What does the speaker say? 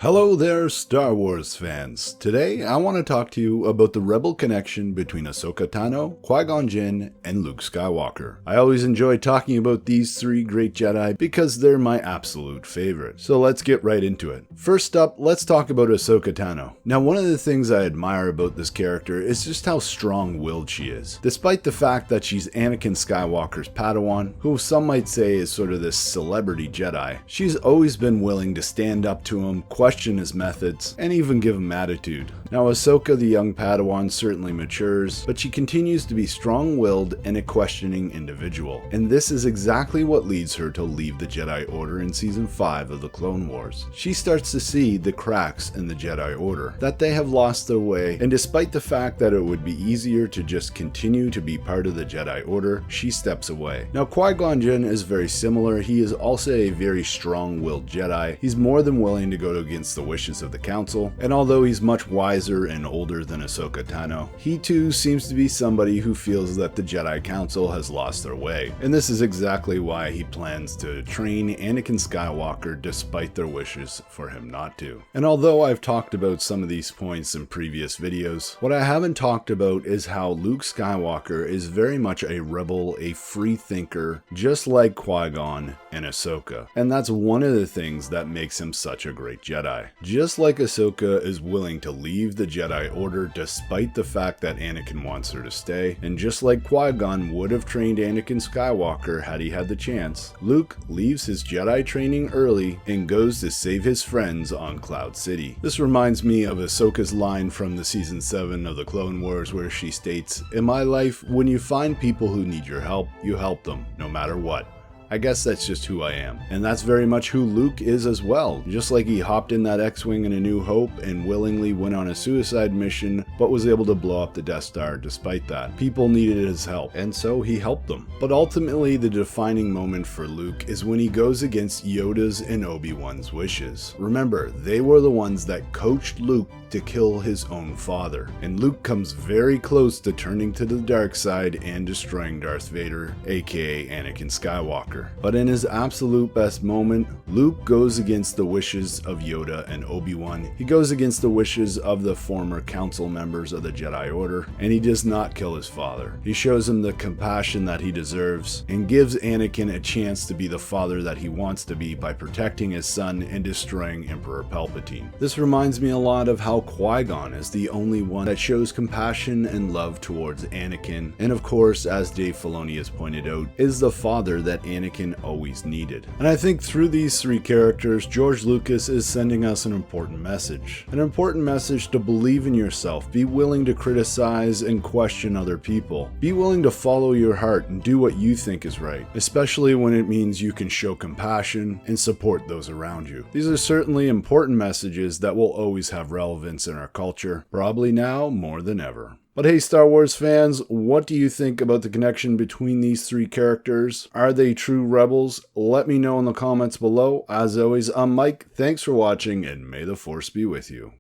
Hello there, Star Wars fans. Today, I want to talk to you about the rebel connection between Ahsoka Tano, Qui-Gon Jinn, and Luke Skywalker. I always enjoy talking about these three great Jedi because they're my absolute favorite. So let's get right into it. First up, let's talk about Ahsoka Tano. Now, one of the things I admire about this character is just how strong-willed she is. Despite the fact that she's Anakin Skywalker's Padawan, who some might say is sort of this celebrity Jedi, she's always been willing to stand up to him, question his methods, and even give him attitude. Now, Ahsoka, the young Padawan, certainly matures, but she continues to be strong-willed and a questioning individual. And this is exactly what leads her to leave the Jedi Order in Season 5 of the Clone Wars. She starts to see the cracks in the Jedi Order, that they have lost their way, and despite the fact that it would be easier to just continue to be part of the Jedi Order, she steps away. Now, Qui-Gon Jinn is very similar. He is also a very strong-willed Jedi. He's more than willing to go against the wishes of the Council, and although he's much wiser and older than Ahsoka Tano, he too seems to be somebody who feels that the Jedi Council has lost their way, and this is exactly why he plans to train Anakin Skywalker despite their wishes for him not to. And although I've talked about some of these points in previous videos, what I haven't talked about is how Luke Skywalker is very much a rebel, a free thinker, just like Qui-Gon and Ahsoka, and that's one of the things that makes him such a great Jedi. Just like Ahsoka is willing to leave the Jedi Order despite the fact that Anakin wants her to stay, and just like Qui-Gon would have trained Anakin Skywalker had he had the chance, Luke leaves his Jedi training early and goes to save his friends on Cloud City. This reminds me of Ahsoka's line from the Season 7 of the Clone Wars where she states, "In my life, when you find people who need your help, you help them, no matter what." I guess that's just who I am. And that's very much who Luke is as well. Just like he hopped in that X-Wing in A New Hope and willingly went on a suicide mission, but was able to blow up the Death Star despite that. People needed his help, and so he helped them. But ultimately, the defining moment for Luke is when he goes against Yoda's and Obi-Wan's wishes. Remember, they were the ones that coached Luke to kill his own father. And Luke comes very close to turning to the dark side and destroying Darth Vader, aka Anakin Skywalker. But in his absolute best moment, Luke goes against the wishes of Yoda and Obi-Wan. He goes against the wishes of the former council members of the Jedi Order, and he does not kill his father. He shows him the compassion that he deserves, and gives Anakin a chance to be the father that he wants to be by protecting his son and destroying Emperor Palpatine. This reminds me a lot of how Qui-Gon is the only one that shows compassion and love towards Anakin, and of course, as Dave Filoni has pointed out, is the father that Anakin always needed. And I think through these three characters, George Lucas is sending us an important message. An important message to believe in yourself, be willing to criticize and question other people. Be willing to follow your heart and do what you think is right, especially when it means you can show compassion and support those around you. These are certainly important messages that will always have relevance in our culture, probably now more than ever. But hey, Star Wars fans, what do you think about the connection between these three characters? Are they true rebels? Let me know in the comments below. As always, I'm Mike. Thanks for watching, and may the Force be with you.